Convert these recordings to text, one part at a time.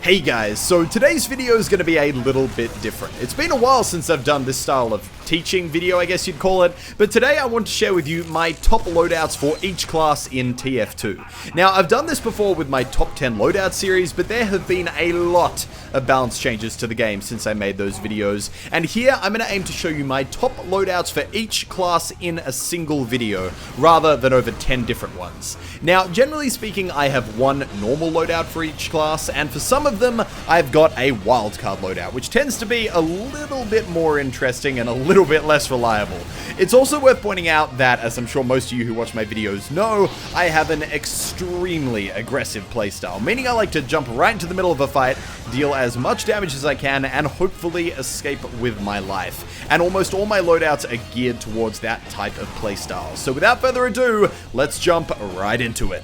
Hey guys, so today's video is going to be a little bit different. It's been a while since I've done this style of teaching video, I guess you'd call it, but today I want to share with you my top loadouts for each class in TF2. Now, I've done this before with my top 10 loadout series, but there have been a lot of balance changes to the game since I made those videos, and here I'm going to aim to show you my top loadouts for each class in a single video, rather than over 10 different ones. Now, generally speaking, I have one normal loadout for each class, and for some of them, I've got a wildcard loadout, which tends to be a little bit more interesting and a little bit less reliable. It's also worth pointing out that, as I'm sure most of you who watch my videos know, I have an extremely aggressive playstyle, meaning I like to jump right into the middle of a fight, deal as much damage as I can, and hopefully escape with my life. And almost all my loadouts are geared towards that type of playstyle. So without further adu, let's jump right into it.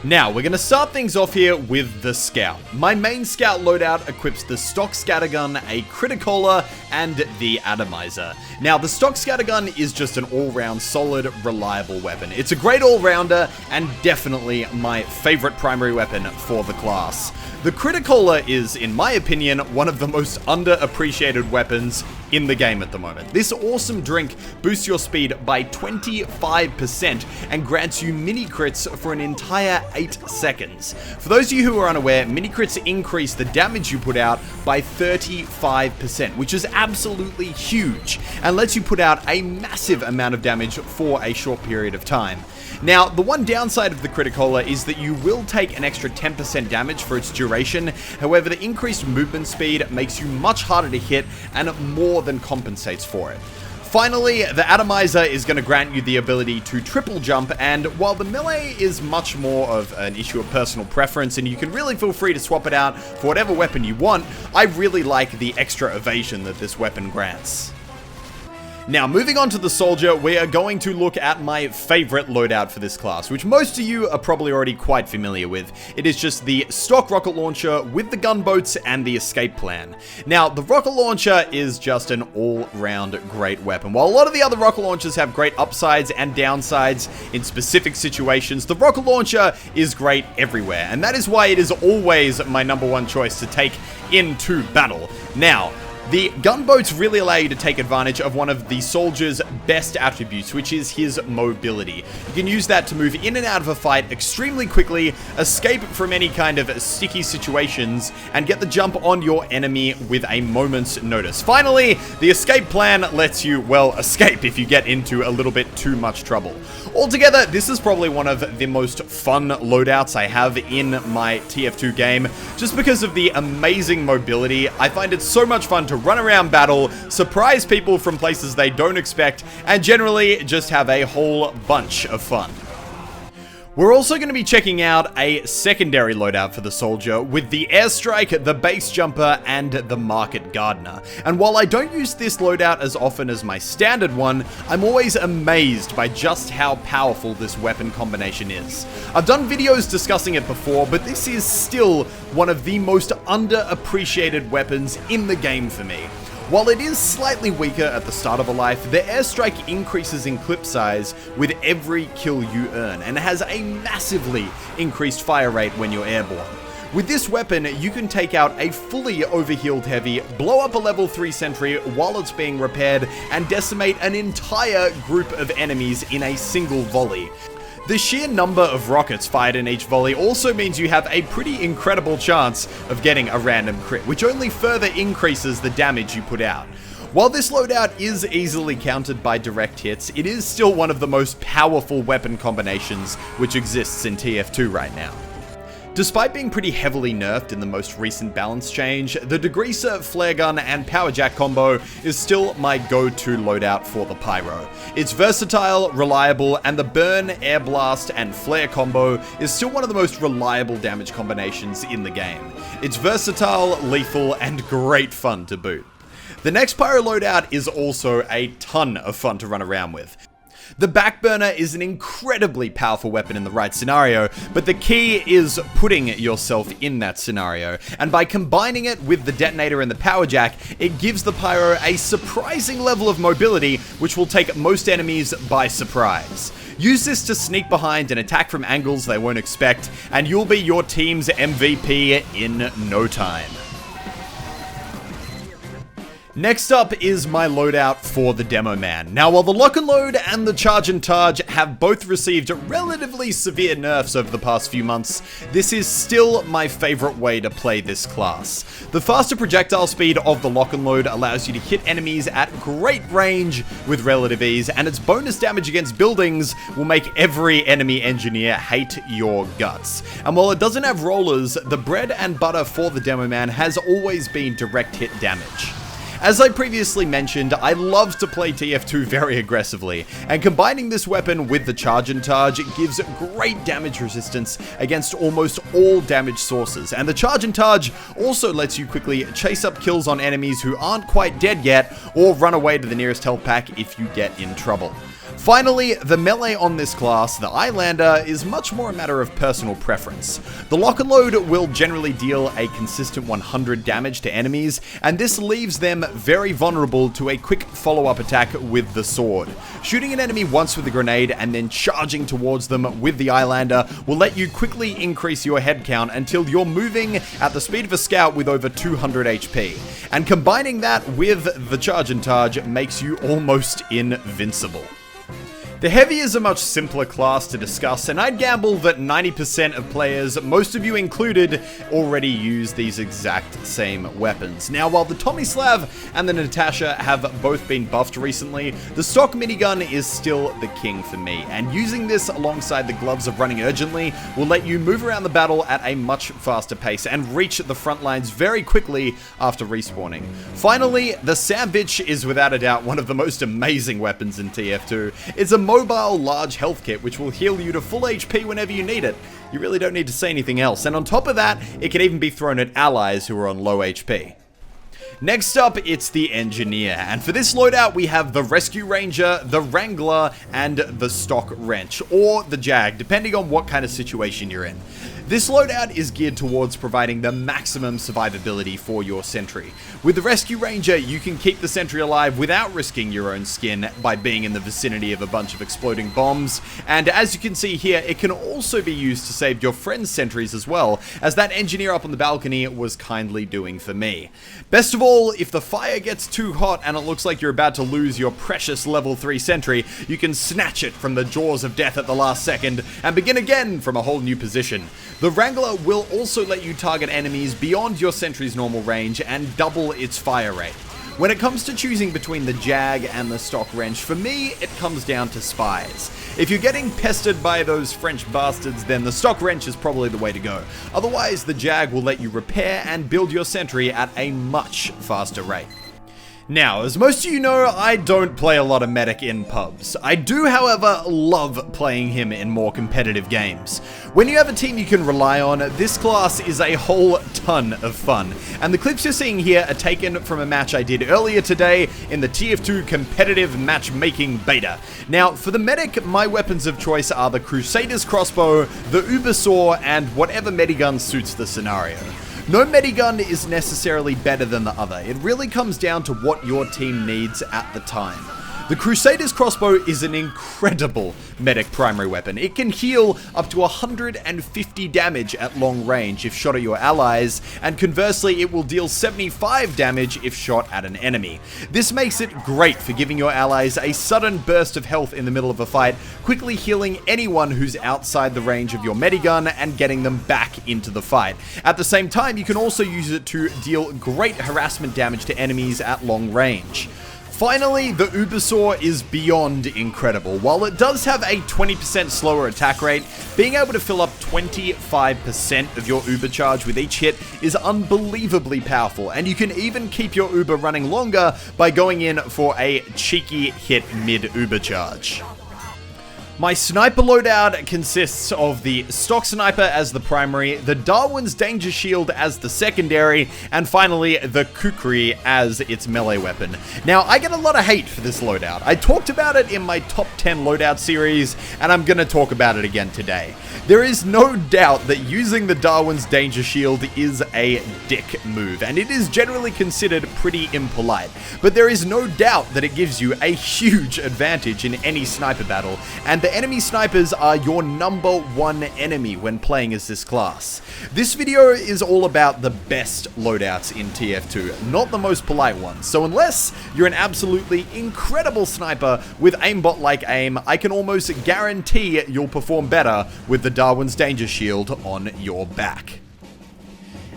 Now, we're going to start things off here with the Scout. My main Scout loadout equips the stock scattergun, a criticola, and the atomizer. Now, the stock scattergun is just an all-round solid, reliable weapon. It's a great all-rounder, and definitely my favorite primary weapon for the class. The criticola is, in my opinion, one of the most underappreciated weapons in the game at the moment. This awesome drink boosts your speed by 25% and grants you mini crits for an entire 8 seconds. For those of you who are unaware, mini crits increase the damage you put out by 35%, which is absolutely huge, and lets you put out a massive amount of damage for a short period of time. Now, the one downside of the criticola is that you will take an extra 10% damage for its duration. However, the increased movement speed makes you much harder to hit and more than compensates for it. Finally, the atomizer is going to grant you the ability to triple jump, and while the melee is much more of an issue of personal preference and you can really feel free to swap it out for whatever weapon you want, I really like the extra evasion that this weapon grants. Now, moving on to the soldier, we are going to look at my favorite loadout for this class, which most of you are probably already quite familiar with. It is just the stock rocket launcher with the gunboats and the escape plan. Now, the rocket launcher is just an all-round great weapon. While a lot of the other rocket launchers have great upsides and downsides in specific situations, the rocket launcher is great everywhere, and that is why it is always my #1 choice to take into battle. Now, the gunboats really allow you to take advantage of one of the soldier's best attributes, which is his mobility. You can use that to move in and out of a fight extremely quickly, escape from any kind of sticky situations, and get the jump on your enemy with a moment's notice. Finally, the escape plan lets you, well, escape if you get into a little bit too much trouble. Altogether, this is probably one of the most fun loadouts I have in my TF2 game, just because of the amazing mobility. I find it so much fun to run around battle, surprise people from places they don't expect, and generally just have a whole bunch of fun. We're also going to be checking out a secondary loadout for the soldier with the airstrike, the base jumper, and the market gardener. And while I don't use this loadout as often as my standard one, I'm always amazed by just how powerful this weapon combination is. I've done videos discussing it before, but this is still one of the most underappreciated weapons in the game for me. While it is slightly weaker at the start of a life, the airstrike increases in clip size with every kill you earn, and has a massively increased fire rate when you're airborne. With this weapon, you can take out a fully overhealed heavy, blow up a level 3 sentry while it's being repaired, and decimate an entire group of enemies in a single volley. The sheer number of rockets fired in each volley also means you have a pretty incredible chance of getting a random crit, which only further increases the damage you put out. While this loadout is easily countered by direct hits, it is still one of the most powerful weapon combinations which exists in TF2 right now. Despite being pretty heavily nerfed in the most recent balance change, the degreaser, flare gun, and power jack combo is still my go-to loadout for the pyro. It's versatile, reliable, and the burn, air blast, and flare combo is still one of the most reliable damage combinations in the game. It's versatile, lethal, and great fun to boot. The next pyro loadout is also a ton of fun to run around with. The backburner is an incredibly powerful weapon in the right scenario, but the key is putting yourself in that scenario, and by combining it with the detonator and the power jack, it gives the pyro a surprising level of mobility, which will take most enemies by surprise. Use this to sneak behind and attack from angles they won't expect, and you'll be your team's MVP in no time. Next up is my loadout for the Demo Man. Now, while the Lock and Load and the Charge and Targe have both received relatively severe nerfs over the past few months, this is still my favorite way to play this class. The faster projectile speed of the Lock and Load allows you to hit enemies at great range with relative ease, and its bonus damage against buildings will make every enemy engineer hate your guts. And while it doesn't have rollers, the bread and butter for the Demo Man has always been direct hit damage. As I previously mentioned, I love to play TF2 very aggressively, and combining this weapon with the Charge and Targe gives great damage resistance against almost all damage sources, and the Charge and Targe also lets you quickly chase up kills on enemies who aren't quite dead yet, or run away to the nearest health pack if you get in trouble. Finally, the melee on this class, the Islander, is much more a matter of personal preference. The Lock and Load will generally deal a consistent 100 damage to enemies, and this leaves them very vulnerable to a quick follow-up attack with the sword. Shooting an enemy once with a grenade and then charging towards them with the Islander will let you quickly increase your head count until you're moving at the speed of a scout with over 200 HP. And combining that with the Charge and Targe makes you almost invincible. The Heavy is a much simpler class to discuss, and I'd gamble that 90% of players, most of you included, already use these exact same weapons. Now, while the Tomislav and the Natasha have both been buffed recently, the stock minigun is still the king for me, and using this alongside the gloves of running urgently will let you move around the battle at a much faster pace and reach the front lines very quickly after respawning. Finally, the Sandwich is without a doubt one of the most amazing weapons in TF2. It's a mobile large health kit which will heal you to full HP whenever you need it. You really don't need to say anything else, and on top of that, it can even be thrown at allies who are on low HP. Next up, it's the Engineer, and for this loadout we have the Rescue Ranger, the Wrangler, and the Stock Wrench, or the Jag, depending on what kind of situation you're in. This loadout is geared towards providing the maximum survivability for your sentry. With the Rescue Ranger, you can keep the sentry alive without risking your own skin by being in the vicinity of a bunch of exploding bombs, and as you can see here, it can also be used to save your friend's sentries as well, as that engineer up on the balcony was kindly doing for me. Best of all, if the fire gets too hot and it looks like you're about to lose your precious level 3 sentry, you can snatch it from the jaws of death at the last second and begin again from a whole new position. The Wrangler will also let you target enemies beyond your sentry's normal range and double its fire rate. When it comes to choosing between the Jag and the Stock Wrench, for me, it comes down to spies. If you're getting pestered by those French bastards, then the Stock Wrench is probably the way to go. Otherwise, the Jag will let you repair and build your sentry at a much faster rate. Now, as most of you know, I don't play a lot of Medic in pubs. I do, however, love playing him in more competitive games. When you have a team you can rely on, this class is a whole ton of fun. And the clips you're seeing here are taken from a match I did earlier today in the TF2 competitive matchmaking beta. Now, for the Medic, my weapons of choice are the Crusader's crossbow, the Uber saw, and whatever medigun suits the scenario. No medigun is necessarily better than the other. It really comes down to what your team needs at the time. The Crusader's crossbow is an incredible medic primary weapon. It can heal up to 150 damage at long range if shot at your allies, and conversely it will deal 75 damage if shot at an enemy. This makes it great for giving your allies a sudden burst of health in the middle of a fight, quickly healing anyone who's outside the range of your medigun and getting them back into the fight. At the same time, you can also use it to deal great harassment damage to enemies at long range. Finally, the Uber Saw is beyond incredible. While it does have a 20% slower attack rate, being able to fill up 25% of your Uber charge with each hit is unbelievably powerful, and you can even keep your Uber running longer by going in for a cheeky hit mid-Uber charge. My sniper loadout consists of the stock sniper as the primary, the Darwin's Danger Shield as the secondary, and finally the Kukri as its melee weapon. Now, I get a lot of hate for this loadout. I talked about it in my top 10 loadout series, and I'm gonna talk about it again today. There is no doubt that using the Darwin's Danger Shield is a dick move, and it is generally considered pretty impolite. But there is no doubt that it gives you a huge advantage in any sniper battle, and the enemy snipers are your #1 enemy when playing as this class. This video is all about the best loadouts in TF2, not the most polite ones. So unless you're an absolutely incredible sniper with aimbot-like aim, I can almost guarantee you'll perform better with the Darwin's Danger Shield on your back.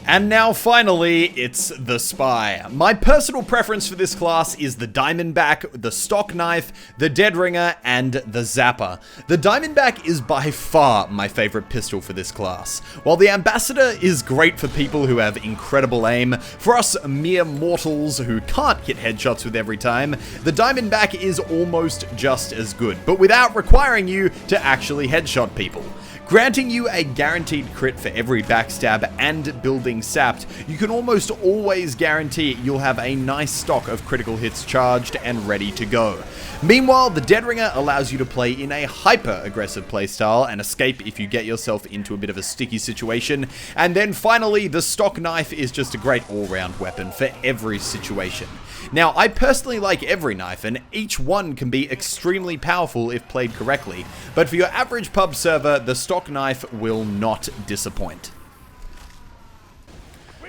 And now finally, it's the Spy. My personal preference for this class is the Diamondback, the Stock Knife, the Dead Ringer, and the Zapper. The Diamondback is by far my favorite pistol for this class. While the Ambassador is great for people who have incredible aim, for us mere mortals who can't hit headshots with every time, the Diamondback is almost just as good, but without requiring you to actually headshot people. Granting you a guaranteed crit for every backstab and building sapped, you can almost always guarantee you'll have a nice stock of critical hits charged and ready to go. Meanwhile, the Dead Ringer allows you to play in a hyper-aggressive playstyle and escape if you get yourself into a bit of a sticky situation. And then finally, the Stock Knife is just a great all-round weapon for every situation. Now, I personally like every knife, and each one can be extremely powerful if played correctly, but for your average pub server, the Stock Knife will not disappoint.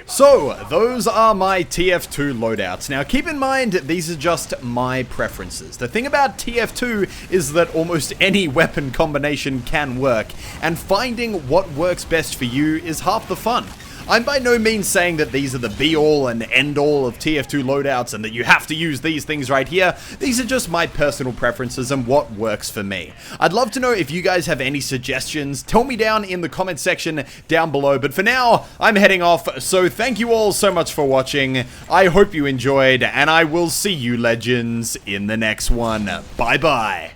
So, those are my TF2 loadouts. Now, keep in mind, these are just my preferences. The thing about TF2 is that almost any weapon combination can work, and finding what works best for you is half the fun. I'm by no means saying that these are the be-all and end-all of TF2 loadouts and that you have to use these things right here. These are just my personal preferences and what works for me. I'd love to know if you guys have any suggestions. Tell me down in the comment section down below. But for now, I'm heading off, so thank you all so much for watching. I hope you enjoyed, and I will see you legends in the next one. Bye-bye.